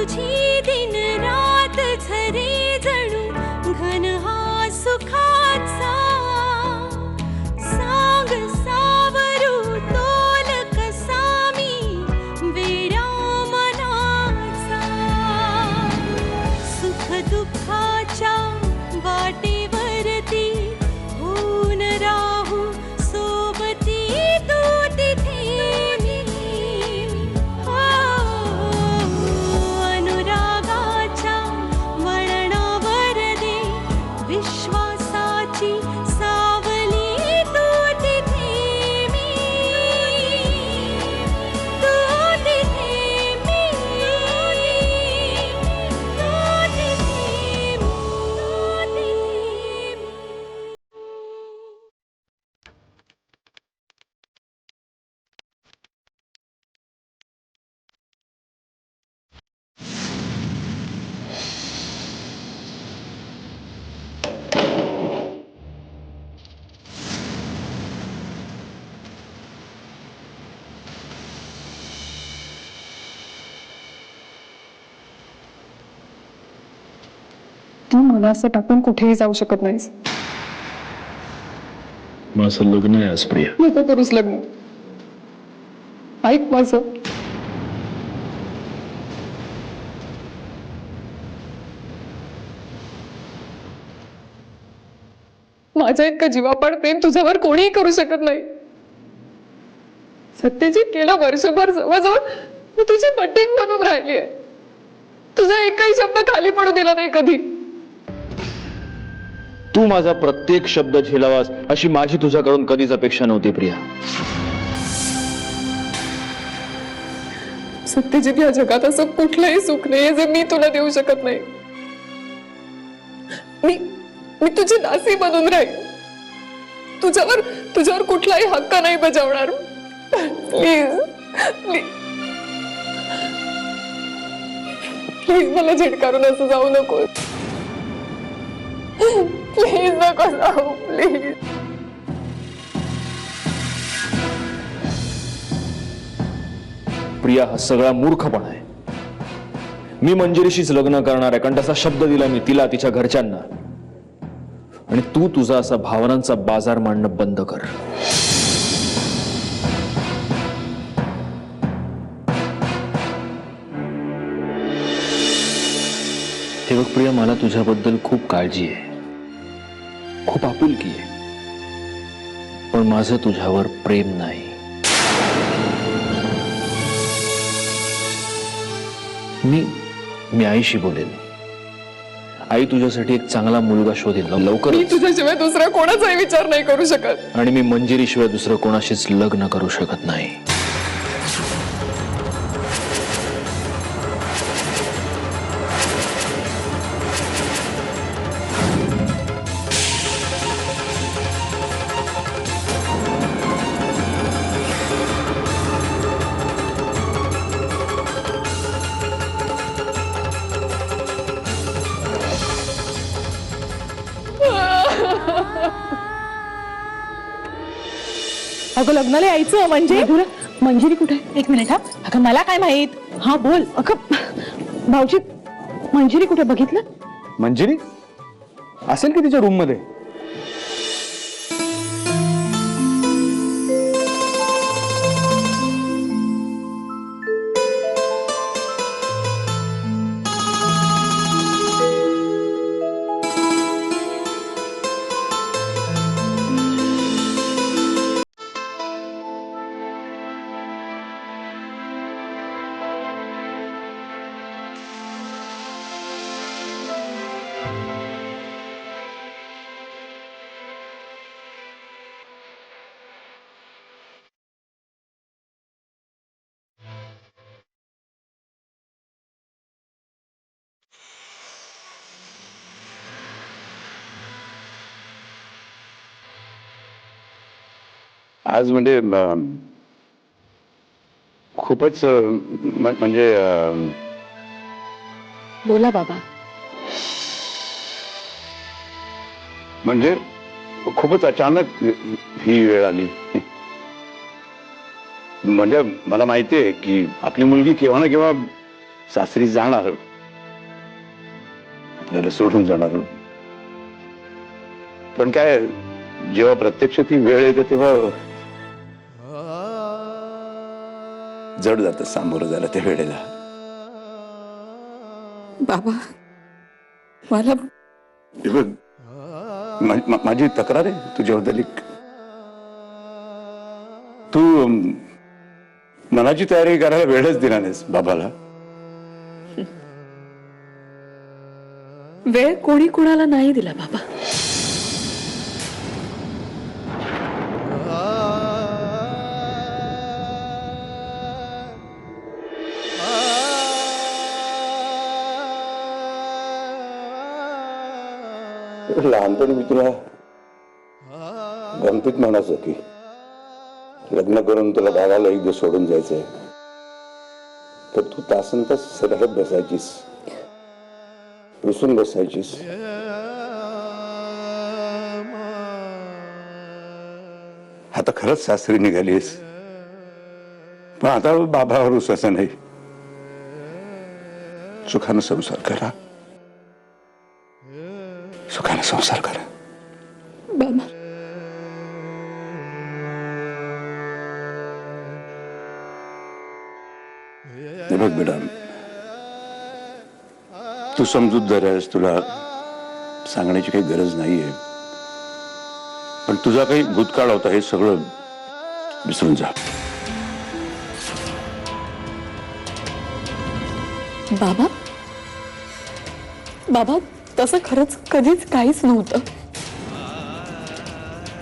तुझी दिन रात झरे जणू घन हा सुखाचा सांग सावरू तोल कसा मी वेड्या मनाचा सुख दुःखाच्या वाटेवरती होऊन राहू सोबती तू तिथे मी हो अनुरागाच्या वळणावर दे विश्वासाची सावली तू तिथे मी तू तिथे मी तू तिथे तू मला असं टाकून कुठेही जाऊ शकत नाहीस. माझं लग्न आहे आज प्रिया. नको करूस लग्न. ऐक माझं. माझ्या इतकं जीवापाड प्रेम तुझ्यावर कोणीही करू शकत नाही. सत्यजित गेलं वर्षभर जवळजवळ मी तुझी बटिंग बनून राहिली आहे. तुझा एकही शब्द खाली पडू दिला नाही कधी. तू माझा प्रत्येक शब्द झेलावास अशी माझी तुझ्याकडून कधीच अपेक्षा नव्हती प्रिया. सत्यजित, या जगात असं कुठलंही सुख नाही जे मी तुला देऊ शकत नाही. मी तुझी दासी बनून राहील. तुझ्यावर कुठलाही हक्क नाही बजावणार. प्लीज प्लीज प्लीज मला झिडकारून असं जाऊ नको. प्लीज नको जाऊ प्लीज. प्रिया, हा सगळा मूर्खपणा आहे. मी मंजिरीशीच लग्न करणार आहे कारण तसा शब्द दिला मी तिला, तिच्या घरच्यांना. आणि तू तुझा असा भावनांचा बाजार मांडणं बंद कर. हे बघ प्रिया, मला तुझ्याबद्दल खूप काळजी आहे, खूप आपुलकी आहे, पण माझं तुझ्यावर प्रेम नाही. मी आईशी बोलेन. आई तुझ्यासाठी एक चांगला मुलगा शोधेल लवकर. मी तुझ्याशिवाय दुसरा कोणाचाही विचार नाही करू शकत. आणि मी मंजिरीशिवाय दुसरं कोणाशीच लग्न करू शकत नाही. अगं लग्नाला यायचं म्हणजे मंजिरी कुठे? एक मिनिट हा. अगं मला काय माहित. हा बोल. अगं भाऊजी, मंजिरी कुठे बघितलं? मंजिरी असेल की तिच्या रूम मध्ये. आज म्हणजे खूपच म्हणजे बोला बाबा. म्हणजे खूपच अचानक ही वेळ आली. म्हणजे मला माहिती आहे की आपली मुलगी केव्हा ना केव्हा सासरी जाणार, आपल्याला सोडून जाणार. पण काय, जेव्हा प्रत्यक्ष ती वेळ येते तेव्हा जड जातं सामोरं जायला त्या वेळेला. बाबा मला हे बघ, माझी तक्रार आहे तुझ्याबद्दल एक. तू मनाची तयारी करायला वेळच दिला नाहीस बाबाला. वेळ कोणी कुणाला नाही दिला बाबा. लहानपणी मी तुला गमतीत म्हणायचो की लग्न करून तुला गावाला एक दिवस सोडून जायचंय, तर तू तासन तास रडत बसायचीस, रुसून बसायचीस. आता खरंच सासरी निघालीस, पण आता बाबावर रुसायचं नाही. सुखानं संसार करा, सुखानं संसार करा. बाबा हे बघ बेटा, तू समजूतदार आहेस, तुला सांगण्याची काही गरज नाहीये. पण तुझा काही भूतकाळ होता हे सगळं विसरून जा. बाबा बाबा तसं खरंच कधीच काहीच नव्हतं.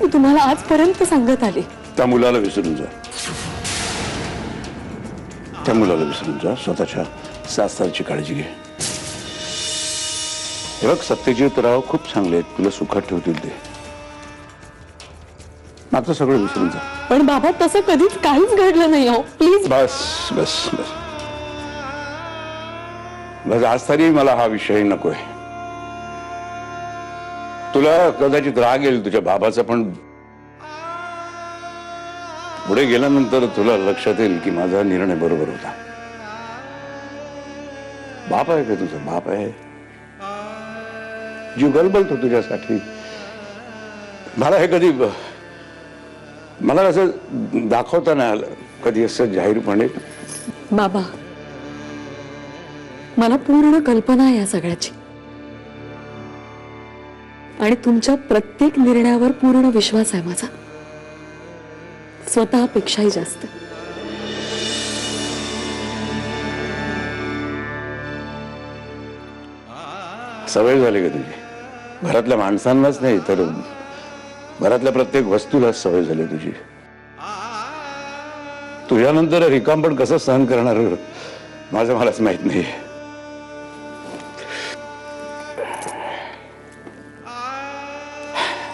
मी तुम्हाला आजपर्यंत सांगत आले. त्या मुलाला विसरून जा, त्या मुलाला विसरून जा. स्वतःच्या सासरची काळजी घे. हे बघ, सत्यजितराव खूप चांगले आहेत, तुला सुखात ठेवतील ते. आता सगळं विसरून जा. पण बाबा तसं कधीच काहीच घडलं नाही हो, प्लीज. बस बस बस बस, आज तरी मला हा विषय नकोय. तुला कदाचित राग येईल तुझ्या बाबाचा, पण पुढे गेल्यानंतर तुला लक्षात येईल की माझा निर्णय बरोबर होता. बाप आहे का तुझा? बाप आहे, जीव गलबलतो तुझ्यासाठी. मला हे कधी, मला असं दाखवता नाही आलं कधी असं जाहीरपणे. बाबा मला पूर्ण कल्पना आहे या सगळ्याची, आणि तुमच्या प्रत्येक निर्णयावर पूर्ण विश्वास आहे माझा, स्वतःपेक्षाही जास्त. सवय झाली का तुझी? घरातल्या माणसांनाच नाही तर घरातल्या प्रत्येक वस्तूला सवय झाली तुझी. तुझ्यानंतर रिकाम पण कसं सहन करणार माझं मलाच माहित नाही.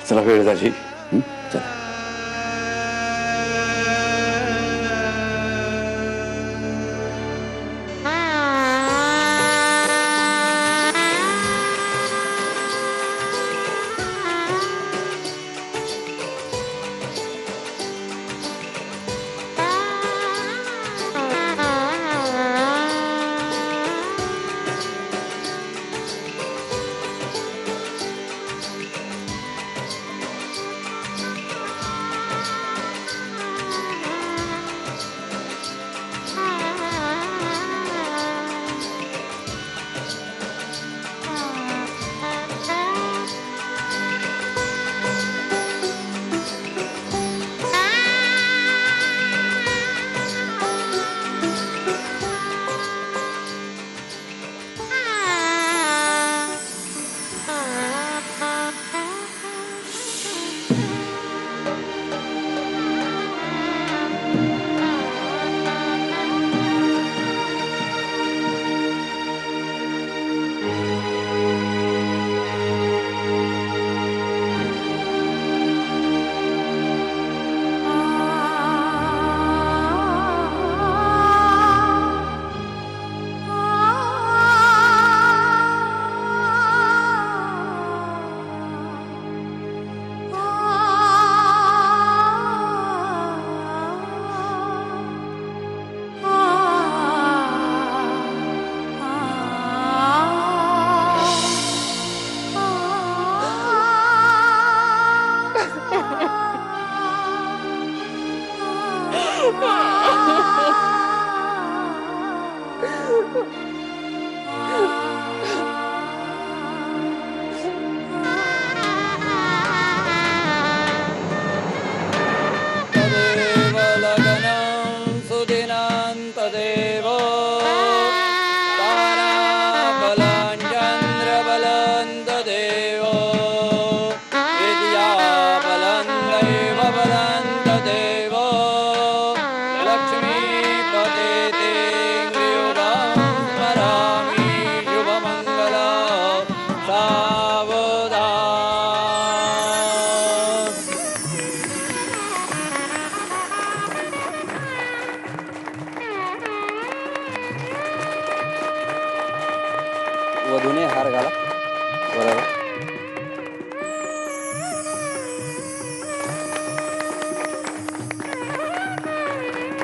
चला, वेळ झाली. चला.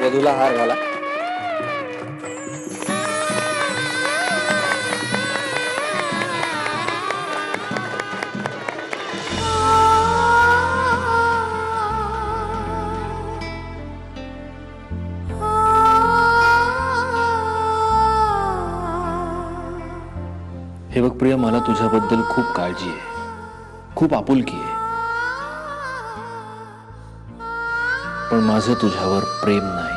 वधूला हार घाला. हे बघ प्रिया, मला तुझ्याबद्दल खूप काळजी आहे, खूप आपुलकी आहे, पण माझं तुझ्यावर प्रेम नाही.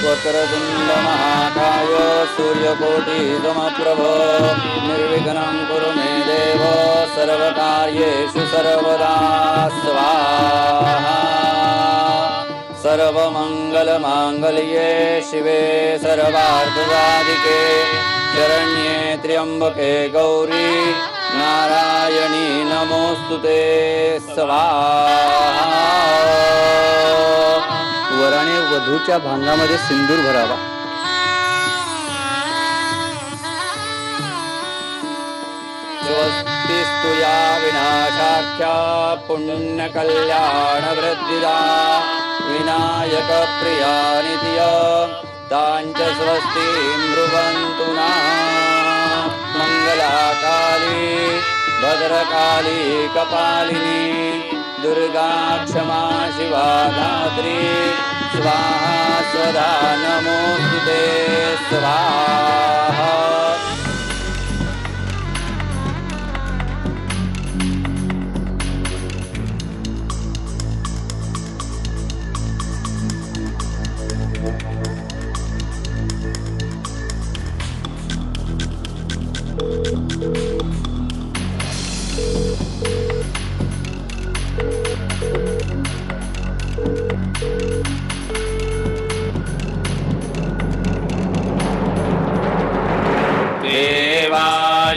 वक्रतुंड महाकाय सूर्यकोटि समप्रभ निर्विघ्नं कुरु मे देव सर्वकार्येषु सर्वदा स्वाहा. सर्वमंगलमांगल्ये शिवे सर्वार्थसाधिके शरण्ये त्र्यंबके गौरी नारायणी नमोस्तुते. स्वाहा. वराने वधूच्या भांगामध्ये सिंदूर भरावा. स्वस्तिस्तु या विनाशाख्या पुण्यकल्याण वृद्धिदा विनायक प्रिया नित्य तांच स्वस्ति ब्रुवन्तु नः. मंगलाकाली भद्रकाली कपालिनी दुर्गा क्षमा शिवा धात्री स्वाहा स्वधा नमोस्तुते. स्वाहा.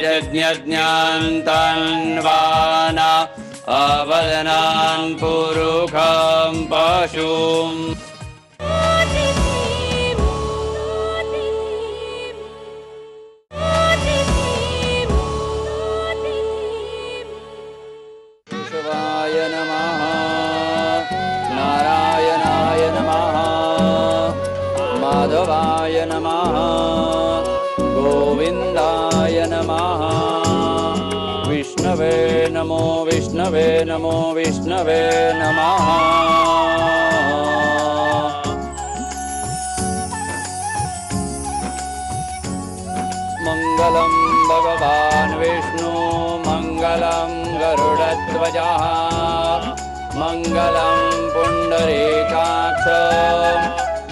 यज्ञज्ञान्तन्वाना अवदनान् पुरुखं पशुम्. शिवाय नमः. नारायणाय नमः. माधवाय नमः. गोविंदाय नमः. विष्णवे नमो विष्णवे नमो विष्णवे नमः. मंगलम भगवान् विष्णु मंगलम गरुडध्वजः मंगलम पुंडरीकाक्ष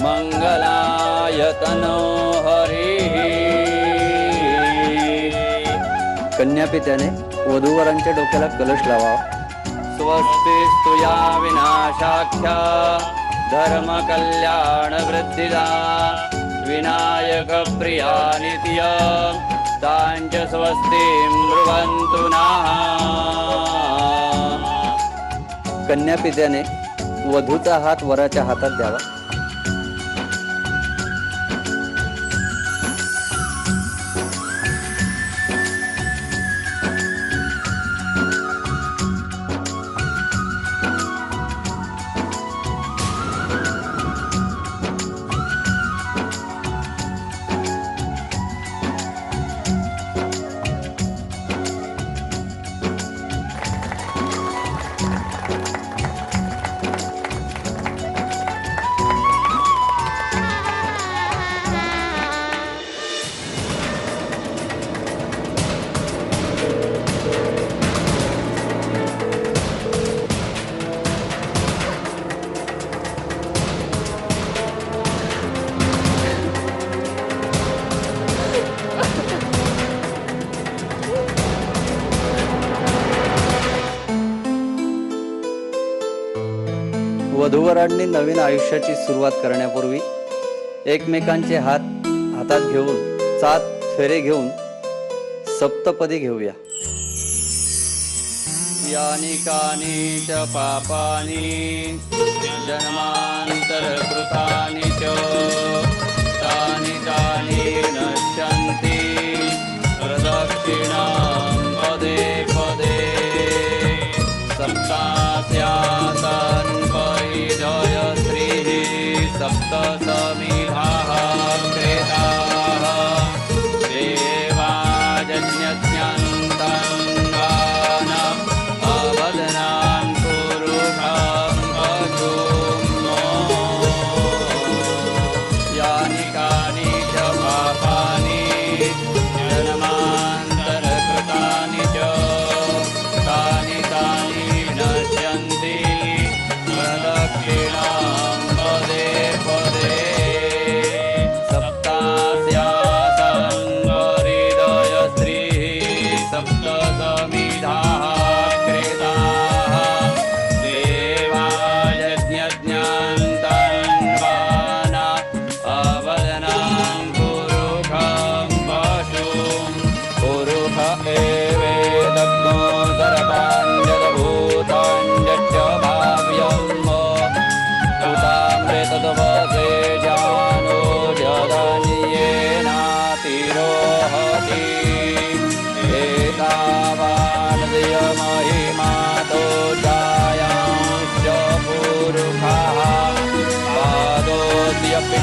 मंगलायतनो हरिः. कन्यापित्याने वधूवरांच्या डोक्याला कलश लावा. स्वस्तिस्तु या विनाशाख्या धर्म कल्याण वृद्धिदा विनायक प्रिया नित्य तांच स्वस्ति ब्रुवन्तु नः. कन्यापित्याने वधूचा हात वराच्या हातात द्यावा. वधूवरांनी नवीन आयुष्याची सुरुवात करण्यापूर्वी एकमेकांचे हात हातात घेऊन 7 फेरे घेऊन सप्तपदी घेऊया. यानि कानि च पापानि जन्मान्तरकृतानि च तानि तानि नश्यन्ति प्रदक्षिणां पदे पदे. सप्तास्यासन् परिजय श्रीः सप्तसमिधाः क्रेताः देवाजन्यज्ञन्तन् अवदनान् पुरुषां पशुं. यानि कानि च पापानि जन्मान्तरकृतानि च तानि तानि नश्यन्ति प्रदक्षिणां पदे पदे. सप्तास्यासन् परिदय स्त्रीः सप्तसमिधाः क्रेताः देवायज्ञज्ञन्तन्वाना अवदनां पुरुषं पशुं. पुरुष एवेदग्नो सर्पाञ्जलभूताञ्जच्च भाव्यम् उतामृतद्वसे जानो जदन्येनातिरोहति. एतावानदयमहिमातो जायांश्च पुरुषाः पादोऽद्यपि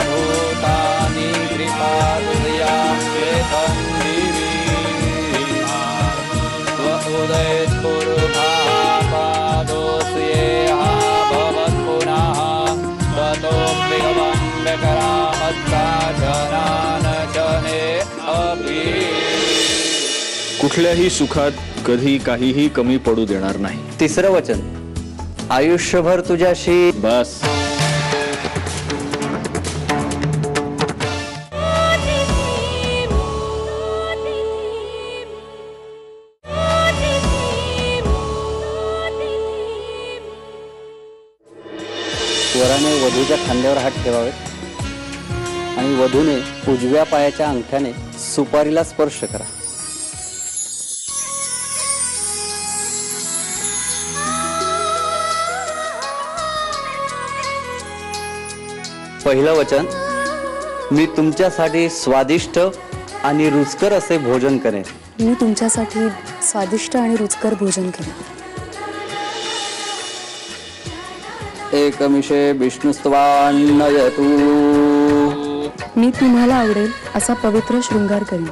भूतानि कृपादुदया श्वेतं दिवि. स्वउदयत्पुरुषाः पादोऽस्येह भवत्पुनः ततो विगमं विकरामत्ता जनानशने अपि. कुठल्याही सुखात कधी काहीही कमी पडू देणार नाही. तिसरं वचन, आयुष्यभर तुझ्याशी बस. वराने वधूच्या खांद्यावर हात ठेवावे आणि वधूने उजव्या पायाच्या अंगठ्याने सुपारीला स्पर्श करा. पहिलं वचन, मी तुमच्यासाठी स्वादिष्ट आणि रुचकर असे भोजन करेन. मी तुमच्यासाठी स्वादिष्ट आणि रुचकर भोजन केले. एकमिषे विष्णुस्तवान्नयतु. मी तुम्हाला आवडेल असा पवित्र शृंगार करेन.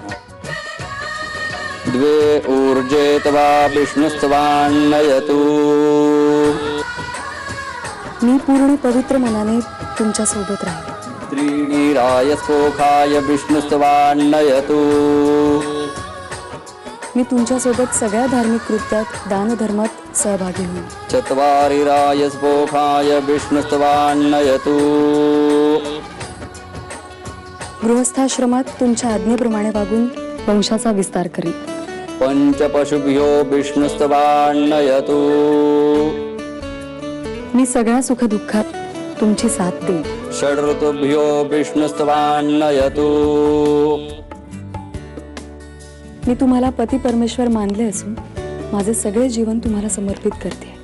द्वे ऊर्जे तवा विष्णुस्तवान्नयतु. मी पूर्ण पवित्र मनाने तुमच्या सोबत राहील. त्रीणि रायस्पोखाय विष्णुस्तवान्नयतु. मी तुमच्यासोबत सगळ्या धार्मिक कृत्यात दानधर्मात सहभागी होईन. चत्वारि रायस्पोखाय विष्णुस्तवान्नयतु. गृहस्थाश्रमात तुमच्या आज्ञेप्रमाणे वागून वंशाचा विस्तार करेन. पंचपशुभ्यो विष्णुस्तवान्नयतु. मी सगळ्या सुखदुःखात तुमची साथ देईन. षड्ऋतुभ्यो विष्णुस्तवान्नयतु. मी तुम्हाला पती परमेश्वर मानले असून माझे सगळे जीवन तुम्हाला समर्पित करते.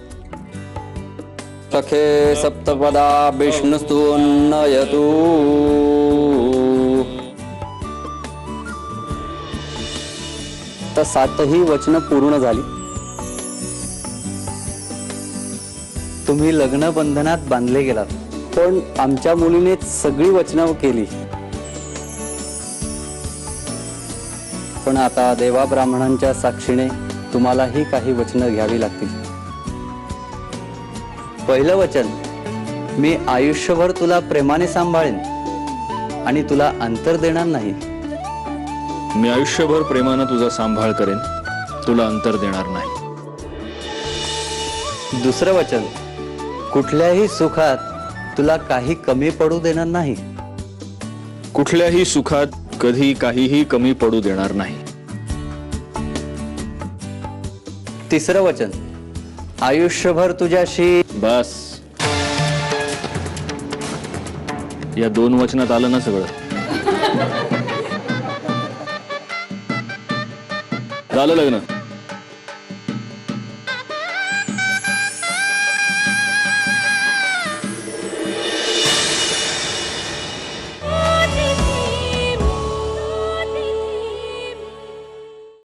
सखे सप्तपदा विष्णुस्तुन्नयतु. तर 7ही वचनं पूर्ण झाली. तुम्ही लग्न बंधनात बांधले गेलात, पण आमच्या मुलीने सगळी वचनं केली. पण आता देवा ब्राह्मणांच्या साक्षीने तुम्हालाही काही वचनं घ्यावी लागतील. पहिलं वचन, मी आयुष्यभर तुला प्रेमाने सांभाळेन आणि तुला अंतर देणार नाही. मी आयुष्यभर प्रेमानं तुझा सांभाळ करेन, तुला अंतर देणार नाही. दुसरं वचन, कुठल्याही सुखात तुला काही कमी पडू देणार नाही. कुठल्याही सुखात कधी काहीही कमी पडू देणार नाही. तिसरं वचन, आयुष्यभर तुझ्याशी बस. या 2 वचनात आलं ना सगळं. झालं लग्न.